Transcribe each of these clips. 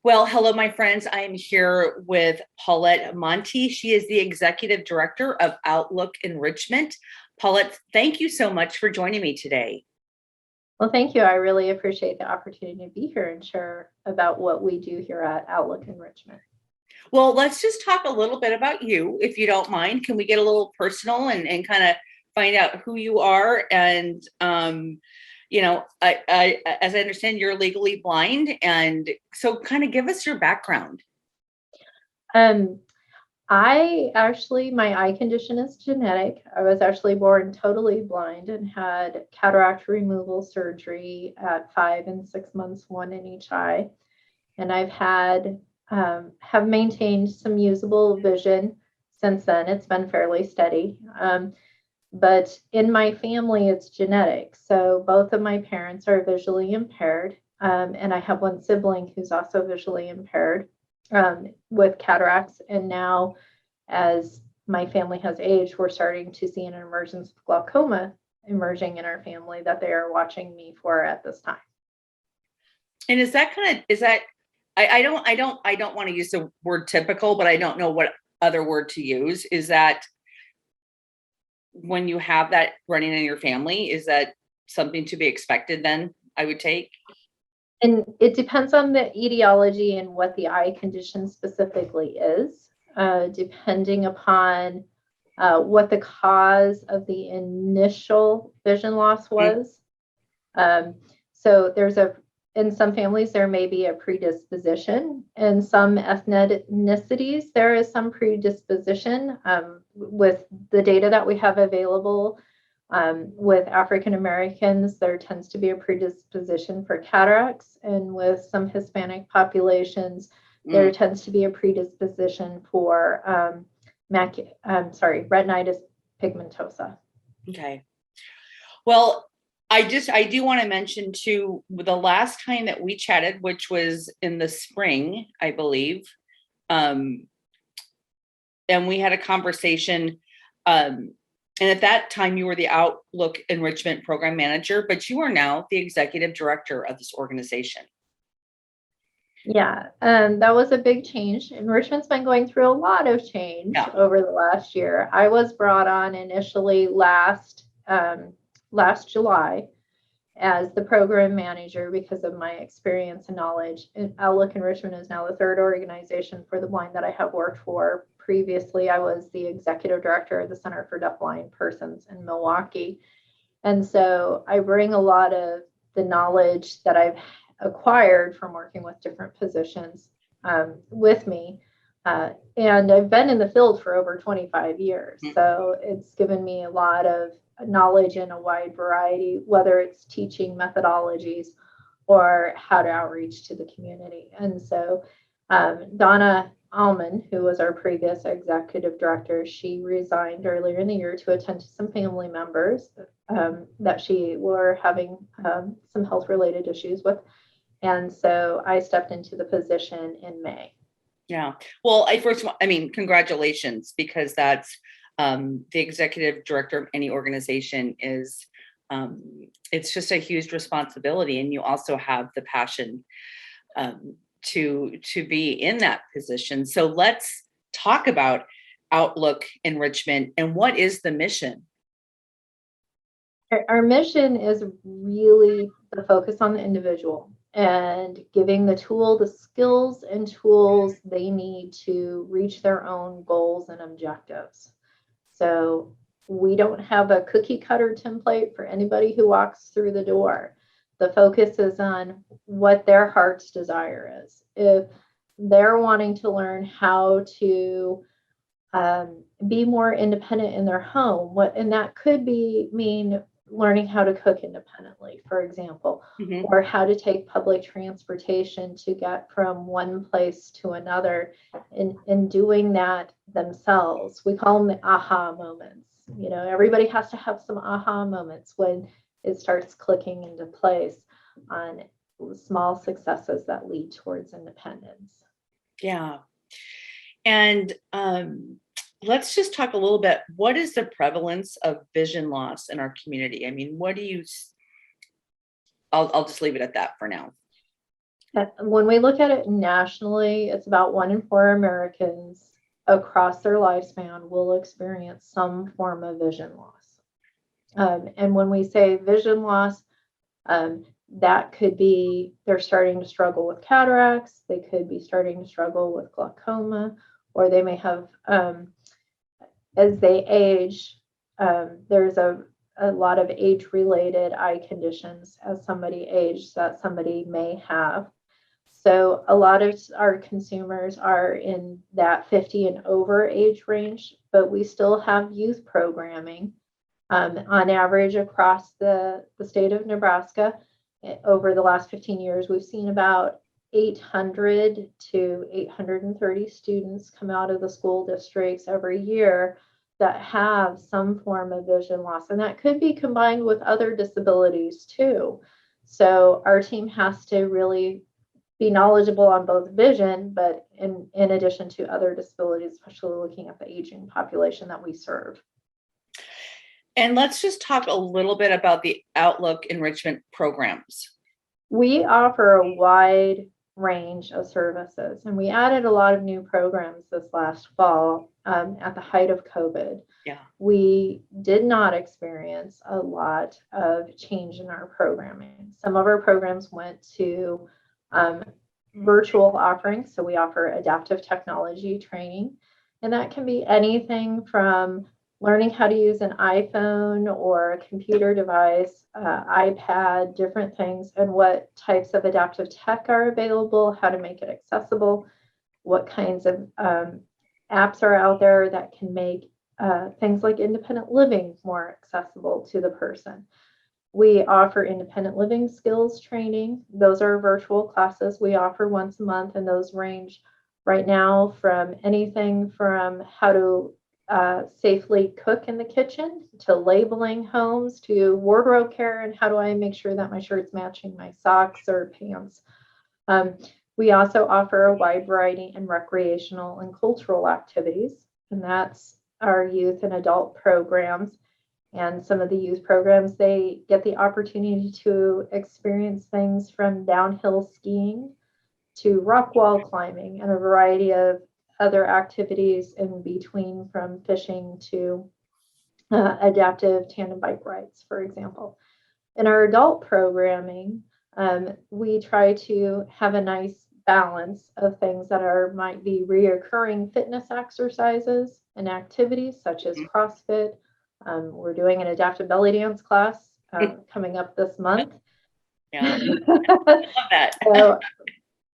Well, hello, my friends. I am here with Paulette Monty. She is the Executive Director of Outlook Enrichment. Paulette, thank you so much for joining me today. Well, thank you. I really appreciate the opportunity to be here and share about what we do here at Outlook Enrichment. Well, let's just talk a little bit about you, if you don't mind. Can we get a little personal and kind of find out who you are? And as I understand, you're legally blind, and so kind of give us your background. My eye condition is genetic. I was actually born totally blind and had cataract removal surgery at 5 and 6 months, one in each eye. And I've have maintained some usable vision since then. It's been fairly steady. But in my family, it's genetic. So both of my parents are visually impaired. And I have one sibling who's also visually impaired with cataracts. And now, as my family has aged, we're starting to see an emergence of glaucoma emerging in our family that they are watching me for at this time. And I don't want to use the word typical, but I don't know what other word to use. Is that when you have that running in your family, is that something to be expected then, I would take? And it depends on the etiology and what the eye condition specifically is, depending upon what the cause of the initial vision loss was. So in some families, there may be a predisposition. In some ethnicities, there is some predisposition. With the data that we have available, with African Americans, there tends to be a predisposition for cataracts. And with some Hispanic populations, there tends to be a predisposition for retinitis pigmentosa. Okay. Well, I do want to mention too, the last time that we chatted, which was in the spring, I believe, and we had a conversation, and at that time you were the Outlook Enrichment Program Manager, but you are now the Executive Director of this organization. Yeah, that was a big change. Enrichment's been going through a lot of change over the last year. I was brought on initially last July as the program manager because of my experience and knowledge. Outlook Enrichment is now the third organization for the blind that I have worked for. Previously, I was the executive director of the Center for Deafblind Persons in Milwaukee. And so I bring a lot of the knowledge that I've acquired from working with different positions with me. And I've been in the field for over 25 years. So it's given me a lot of knowledge in a wide variety, whether it's teaching methodologies or how to outreach to the community. And so Donna Allman, who was our previous executive director, she resigned earlier in the year to attend to some family members that she were having some health related issues with. And so I stepped into the position in May. Yeah. Well, congratulations, because that's the executive director of any organization is, it's just a huge responsibility. And you also have the passion to be in that position. So let's talk about Outlook Enrichment and what is the mission? Our mission is really the focus on the individual and giving the skills and tools they need to reach their own goals and objectives. So we don't have a cookie cutter template for anybody who walks through the door. The focus is on what their heart's desire is. If they're wanting to learn how to be more independent in their home, and that could mean learning how to cook independently, for example, or how to take public transportation to get from one place to another, and doing that themselves. We call them the aha moments. Everybody has to have some aha moments when it starts clicking into place on small successes that lead towards independence. Yeah. And let's just talk a little bit. What is the prevalence of vision loss in our community? I mean, what do you, I'll just leave it at that for now. When we look at it nationally, it's about 1 in 4 Americans across their lifespan will experience some form of vision loss. And when we say vision loss, that could be they're starting to struggle with cataracts, they could be starting to struggle with glaucoma, or they may have, as they age, there's a lot of age-related eye conditions as somebody ages that somebody may have. So a lot of our consumers are in that 50 and over age range, but we still have youth programming. On average, across the state of Nebraska, over the last 15 years, we've seen about 800 to 830 students come out of the school districts every year that have some form of vision loss. And that could be combined with other disabilities too. So our team has to really be knowledgeable on both vision, but in addition to other disabilities, especially looking at the aging population that we serve. And let's just talk a little bit about the Outlook enrichment programs. We offer a wide range of services, and we added a lot of new programs this last fall at the height of COVID. Yeah. We did not experience a lot of change in our programming. Some of our programs went to virtual offerings. So we offer adaptive technology training, and that can be anything from learning how to use an iPhone or a computer device, iPad, different things, and what types of adaptive tech are available, how to make it accessible, what kinds of apps are out there that can make things like independent living more accessible to the person. We offer independent living skills training. Those are virtual classes we offer once a month, and those range right now from anything from how to safely cook in the kitchen to labeling homes to wardrobe care and how do I make sure that my shirt's matching my socks or pants. We also offer a wide variety in recreational and cultural activities, and that's our youth and adult programs. And some of the youth programs, they get the opportunity to experience things from downhill skiing to rock wall climbing and a variety of other activities in between, from fishing to adaptive tandem bike rides, for example. In our adult programming, we try to have a nice balance of things that might be reoccurring fitness exercises and activities such as CrossFit. We're doing an adaptive belly dance class coming up this month. Yeah, I love that.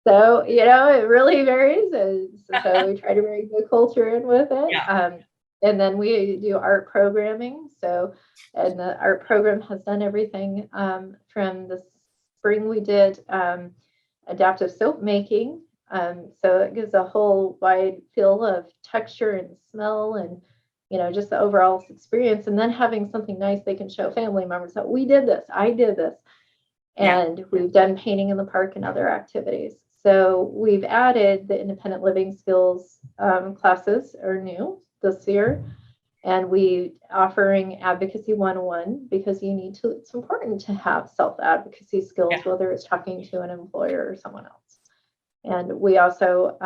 So, it really varies. So we try to bring the culture in with it. Yeah. And then we do art programming. And the art program has done everything from the spring we did adaptive soap making. So it gives a whole wide feel of texture and smell and, just the overall experience. And then having something nice they can show family members that we did this, I did this. And we've done painting in the park and other activities. So we've added the independent living skills classes are new this year. And we offering advocacy 101 because it's important to have self-advocacy skills, whether it's talking to an employer or someone else. And we also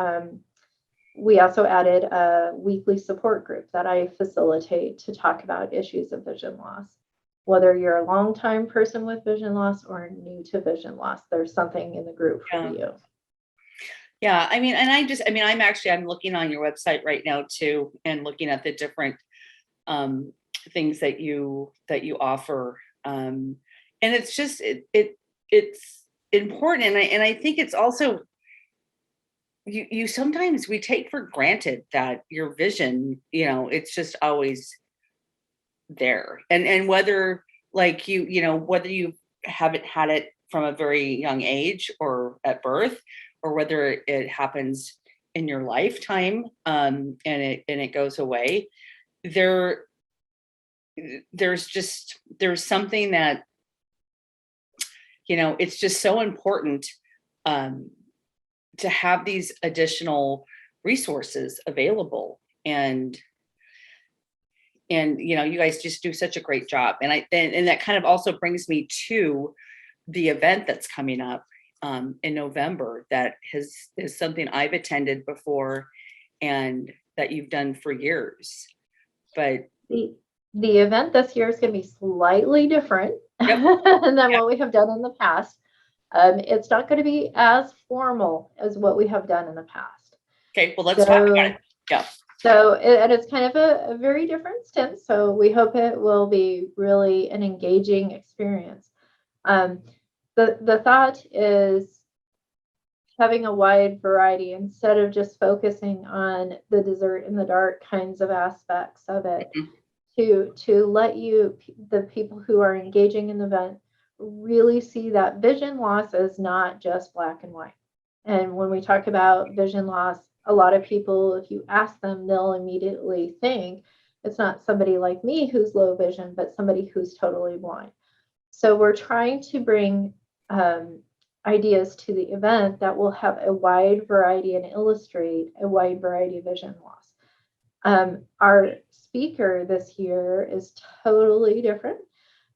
added a weekly support group that I facilitate to talk about issues of vision loss. Whether you're a longtime person with vision loss or new to vision loss, there's something in the group for you. Yeah, I mean, and I'm looking on your website right now too, and looking at the different things that you offer, and it's just it's important, and I think it's also you sometimes we take for granted that your vision, it's just always there, and whether like whether you haven't had it from a very young age or at birth, or whether it happens in your lifetime and it goes away, there's something that it's just so important to have these additional resources available. And you guys just do such a great job. And that kind of also brings me to the event that's coming up in November. That is something I've attended before and that you've done for years. But the event this year is going to be slightly different than what we have done in the past. It's not going to be as formal as what we have done in the past. Okay, well, let's talk about it. Yeah. So, and it's kind of a very different stint. So we hope it will be really an engaging experience. The thought is having a wide variety instead of just focusing on the dessert in the dark kinds of aspects of it, to let the people who are engaging in the event really see that vision loss is not just black and white. And when we talk about vision loss, a lot of people, if you ask them, they'll immediately think it's not somebody like me who's low vision, but somebody who's totally blind. So we're trying to bring ideas to the event that will have a wide variety and illustrate a wide variety of vision loss. Our speaker this year is totally different.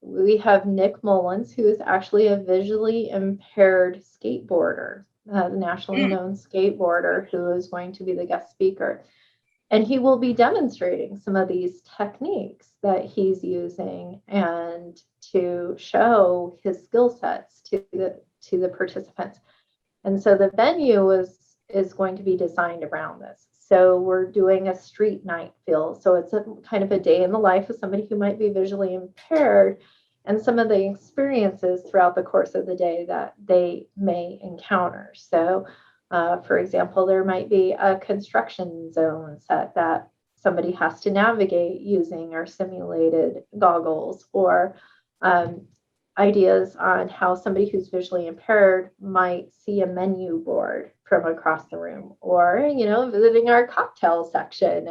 We have Nick Mullins, who is actually a visually impaired skateboarder, the nationally known skateboarder, who is going to be the guest speaker. And he will be demonstrating some of these techniques that he's using and to show his skill sets to the participants. And so the venue is going to be designed around this. So we're doing a street night feel. So it's a kind of a day in the life of somebody who might be visually impaired and some of the experiences throughout the course of the day that they may encounter. So, for example, there might be a construction zone set that somebody has to navigate using our simulated goggles, or ideas on how somebody who's visually impaired might see a menu board from across the room, or visiting our cocktail section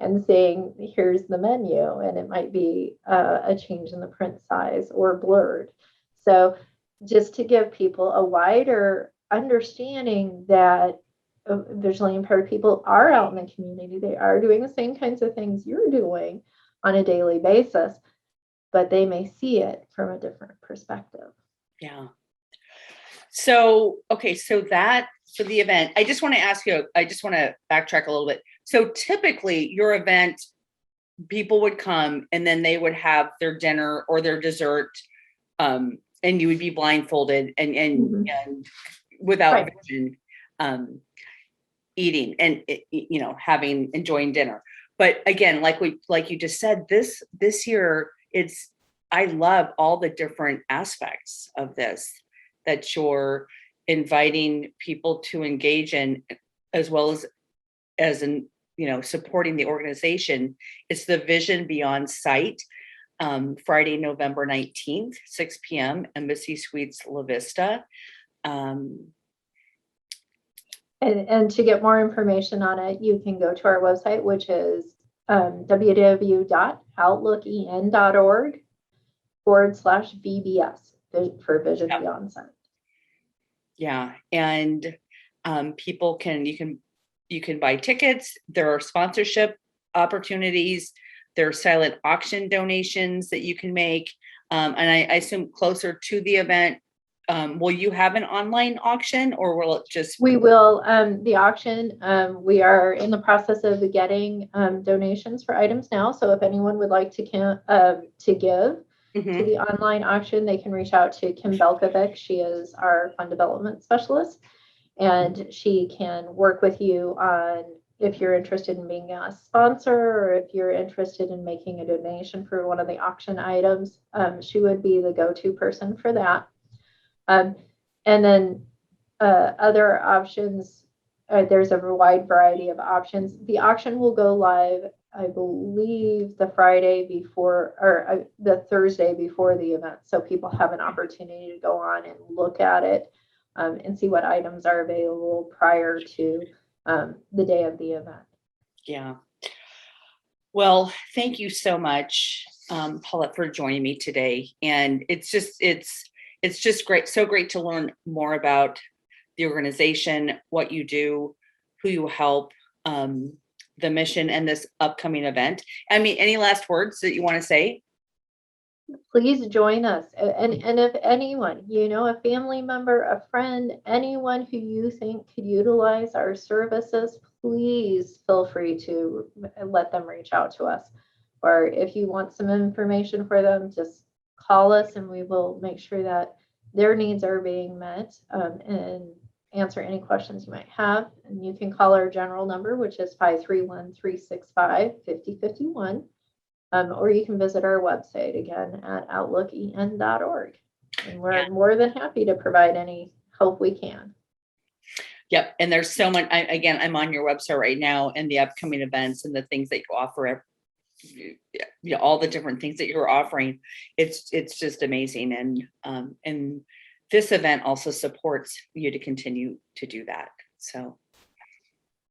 and saying, here's the menu, and it might be a change in the print size or blurred. So just to give people a wider understanding that visually impaired people are out in the community. They are doing the same kinds of things you're doing on a daily basis, but they may see it from a different perspective. Yeah. So, okay. So the event, I just want to ask you, I just want to backtrack a little bit. So typically your event, people would come and then they would have their dinner or their dessert, and you would be blindfolded and without vision, eating and enjoying dinner. But again, like you just said, this year, I love all the different aspects of this that you're inviting people to engage in, as well as supporting the organization. It's the Vision Beyond Sight, Friday, November 19th, 6 p.m., Embassy Suites, La Vista. And to get more information on it, you can go to our website, which is www.outlooken.org/VBS for Vision Beyond Sight. Yeah. And you can buy tickets. There are sponsorship opportunities. There are silent auction donations that you can make. And I assume closer to the event, will you have an online auction, or will it just? We will. The auction, we are in the process of getting donations for items now. So if anyone would like to give to the online auction, they can reach out to Kim Belkovic. She is our fund development specialist, and she can work with you on if you're interested in being a sponsor, or if you're interested in making a donation for one of the auction items. She would be the go-to person for that. And then other options, there's a wide variety of options. The auction will go live, I believe, the Friday before, or the Thursday before the event. So people have an opportunity to go on and look at it and see what items are available prior to the day of the event. Yeah. Well, thank you so much, Paulette, for joining me today. And it's it's just great. So great to learn more about the organization, what you do, who you help, the mission, and this upcoming event. I mean, any last words that you want to say? Please join us. And if anyone, a family member, a friend, anyone who you think could utilize our services, please feel free to let them reach out to us. Or if you want some information for them, just call us and we will make sure that their needs are being met, and answer any questions you might have. And you can call our general number, which is 531-365-5051. Or you can visit our website again at outlooken.org. And we're more than happy to provide any help we can. Yep. And there's so much, I'm on your website right now, and the upcoming events and the things that you offer, all the different things that you're offering. It's just amazing. And this event also supports you to continue to do that. So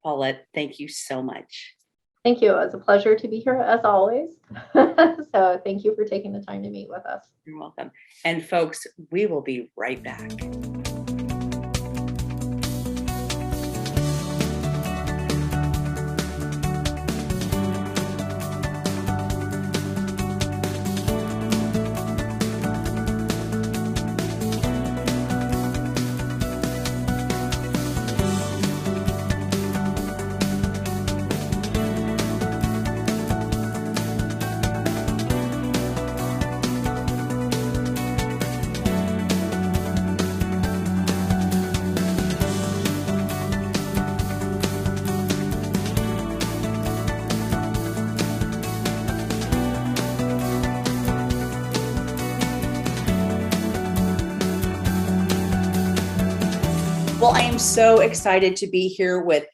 Paulette, thank you so much. Thank you. It was a pleasure to be here as always. So thank you for taking the time to meet with us. You're welcome. And folks, we will be right back. Well, I am so excited to be here with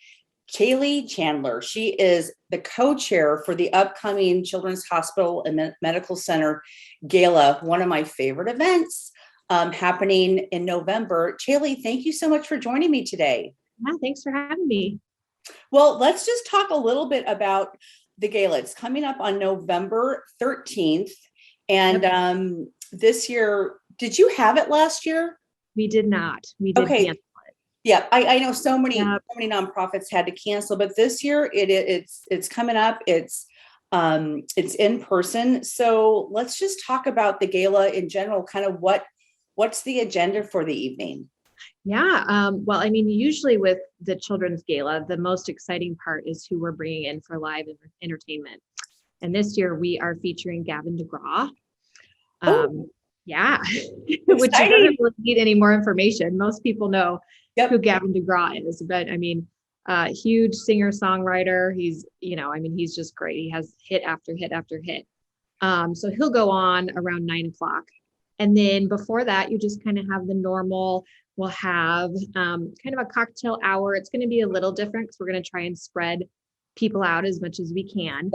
Kaylee Chandler. She is the co-chair for the upcoming Children's Hospital and Medical Center Gala, one of my favorite events happening in November. Kaylee, thank you so much for joining me today. Yeah, thanks for having me. Well, let's just talk a little bit about the gala. It's coming up on November 13th. And this year, did you have it last year? We did not. We did cancel it. Yeah, I know so many nonprofits had to cancel, but this year it's coming up. It's in person. So let's just talk about the gala in general. Kind of what's the agenda for the evening? Yeah. Well, I mean, usually with the Children's Gala, the most exciting part is who we're bringing in for live entertainment. And this year we are featuring Gavin DeGraw. Yeah, which doesn't really need any more information. Most people know who Gavin DeGraw is, but I mean, huge singer-songwriter. He's, he's just great. He has hit after hit after hit. So he'll go on around 9:00. And then before that, you just kind of have the normal. We'll have kind of a cocktail hour. It's going to be a little different because we're going to try and spread people out as much as we can.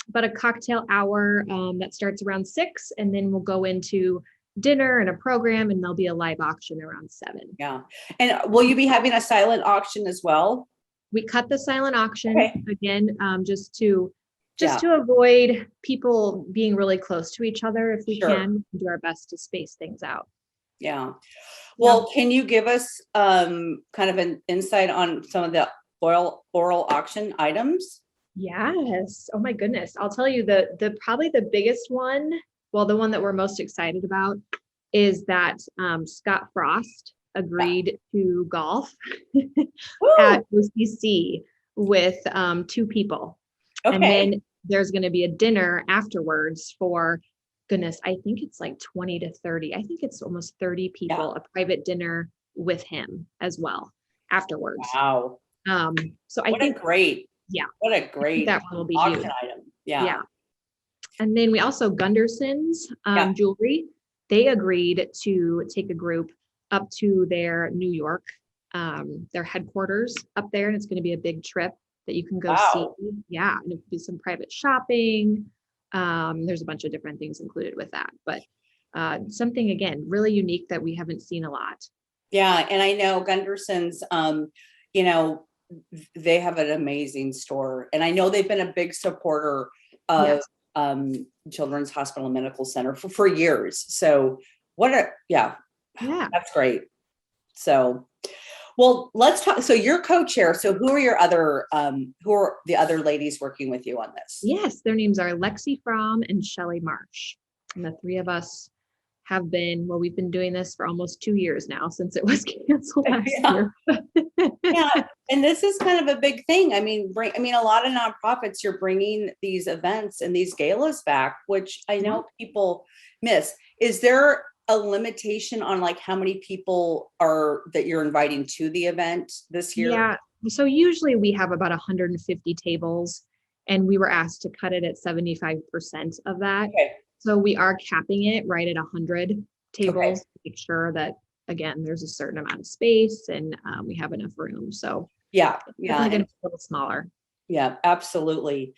But a cocktail hour that starts around 6, and then we'll go into dinner and a program, and there'll be a live auction around 7. Yeah. And will you be having a silent auction as well? We cut the silent auction again, just to avoid people being really close to each other. If we can, do our best to space things out. Yeah. Well, can you give us kind of an insight on some of the oral auction items? Yes. Oh my goodness. I'll tell you the probably the biggest one. Well, the one that we're most excited about is that Scott Frost agreed to golf at OCC with 2 people. Okay. And then there's going to be a dinner afterwards for, goodness, I think it's like 20 to 30. I think it's almost 30 people, a private dinner with him as well afterwards. Wow. So I think what a great that one will be auction item. Yeah. And then we also Gunderson's Jewelry. They agreed to take a group up to their New York, their headquarters up there, and it's going to be a big trip that you can go see. Yeah, and it'll be some private shopping. There's a bunch of different things included with that, but something again really unique that we haven't seen a lot. Yeah, and I know Gunderson's, they have an amazing store, and I know they've been a big supporter of Children's Hospital and Medical Center for years. So Yeah, Yeah. that's great. So, well, let's talk. So you're co-chair. So who are the other ladies working with you on this? Yes, their names are Lexi Fromm and Shelly Marsh. And the three of us we've been doing this for almost 2 years now, since it was canceled last year. Yeah. And this is kind of a big thing. I mean, a lot of nonprofits, you're bringing these events and these galas back, which I know people miss. Is there a limitation on like how many people that you're inviting to the event this year? Yeah. So usually we have about 150 tables, and we were asked to cut it at 75% of that. Okay. So we are capping it right at 100 tables to make sure that, again, there's a certain amount of space and we have enough room. So yeah, it's going to be a little smaller. Yeah, absolutely.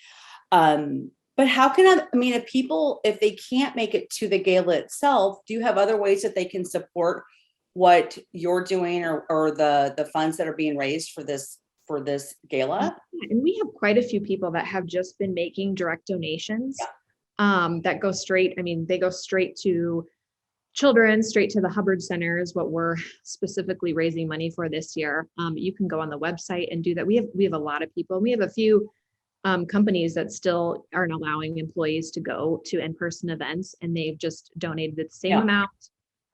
But how if they can't make it to the gala itself, do you have other ways that they can support what you're doing or the funds that are being raised for this gala? And we have quite a few people that have just been making direct donations that go straight. They go straight to children, straight to the Hubbard Center is what we're specifically raising money for this year. You can go on the website and do that. We have a lot of people. We have a few companies that still aren't allowing employees to go to in-person events, and they've just donated the same amount,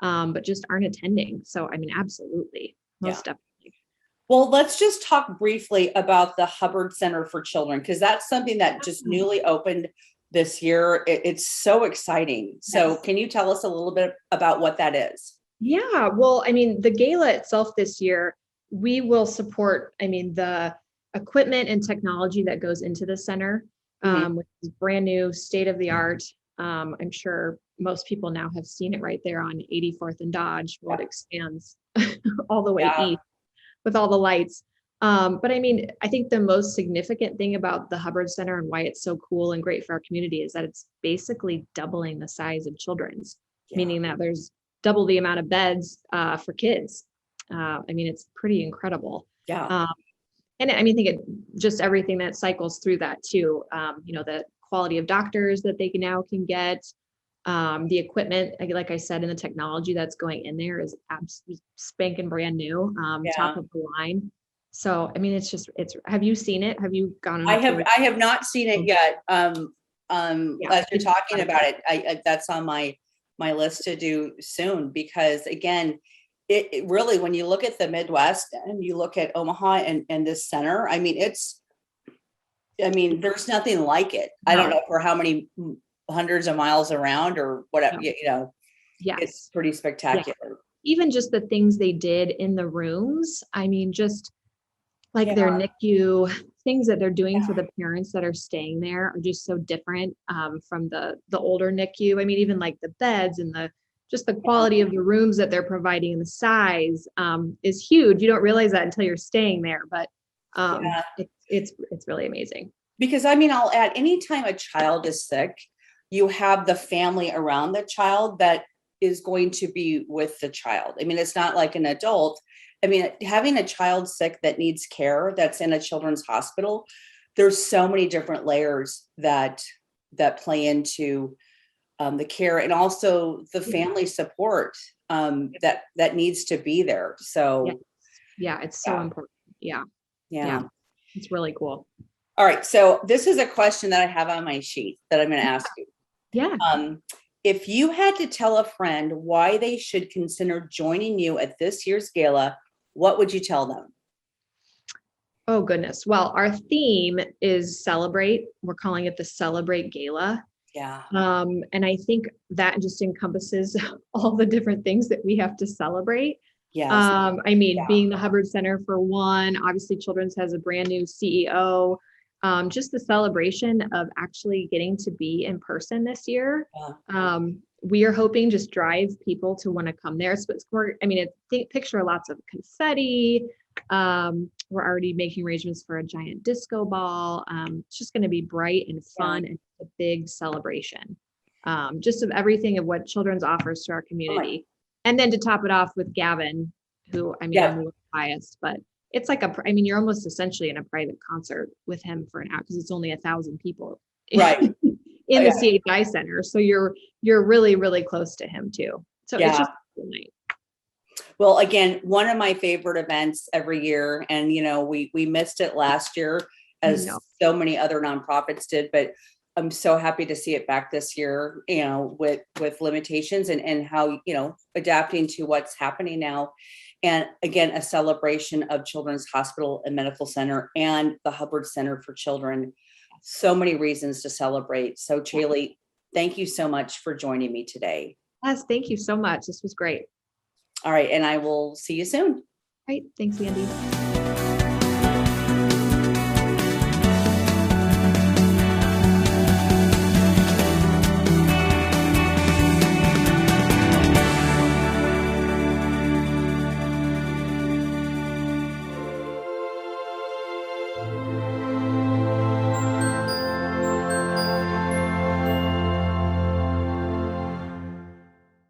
but just aren't attending. So, absolutely, most definitely. Well, let's just talk briefly about the Hubbard Center for Children, because that's something that just newly opened this year. It's so exciting. So can you tell us a little bit about what that is? Yeah, well, the gala itself this year, we will support, the equipment and technology that goes into the center, which is brand new, state of the art. I'm sure most people now have seen it right there on 84th and Dodge, where it expands all the way east with all the lights. But I think the most significant thing about the Hubbard Center and why it's so cool and great for our community is that it's basically doubling the size of children's, meaning that there's double the amount of beds for kids. It's pretty incredible. Yeah. And I think it just everything that cycles through that too. The quality of doctors that they can get, the equipment, like I said, and the technology that's going in there is absolutely spanking brand new, top of the line. So, it's have you seen it? Have you gone? I have not seen it yet. As you're talking about it, that's on my list to do soon, because again, it really, when you look at the Midwest and you look at Omaha and this center, there's nothing like it. I don't know for how many hundreds of miles around or whatever, it's pretty spectacular. Yeah. Even just the things they did in the rooms. Just like their NICU, things that they're doing for the parents that are staying there are just so different from the older NICU. Even like the beds and the quality of the rooms that they're providing and the size is huge. You don't realize that until you're staying there, but it's really amazing. Because I'll add, anytime a child is sick, you have the family around the child that is going to be with the child. It's not like an adult. Having a child sick that needs care, that's in a children's hospital, there's so many different layers that play into the care, and also the family support that needs to be there. So it's so important. Yeah, it's really cool. All right, so this is a question that I have on my sheet that I'm going to ask you. Yeah. If you had to tell a friend why they should consider joining you at this year's gala, what would you tell them? Oh, goodness. Well, our theme is Celebrate. We're calling it the Celebrate Gala. Yeah. And I think that just encompasses all the different things that we have to celebrate. Yes. Being the Hubbard Center for one, obviously Children's has a brand new CEO. Just the celebration of actually getting to be in person this year. Yeah. We are hoping just drive people to want to come there. So picture lots of confetti. We're already making arrangements for a giant disco ball. It's just going to be bright and fun and a big celebration. Just of everything of what Children's offers to our community. And then to top it off with Gavin, who, I'm a little biased, but it's like you're almost essentially in a private concert with him for an hour, because it's only 1,000 people in the CHI Center. So you're really, really close to him too. So Yeah. it's just a cool night. Well, again, one of my favorite events every year, and we missed it last year as know. so many other nonprofits did, but I'm so happy to see it back this year, with limitations and how, adapting to what's happening now. And again, a celebration of Children's Hospital and Medical Center and the Hubbard Center for Children. So many reasons to celebrate. So Chaley, thank you so much for joining me today. Yes, thank you so much. This was great. All right, and I will see you soon. All right. Thanks, Andy.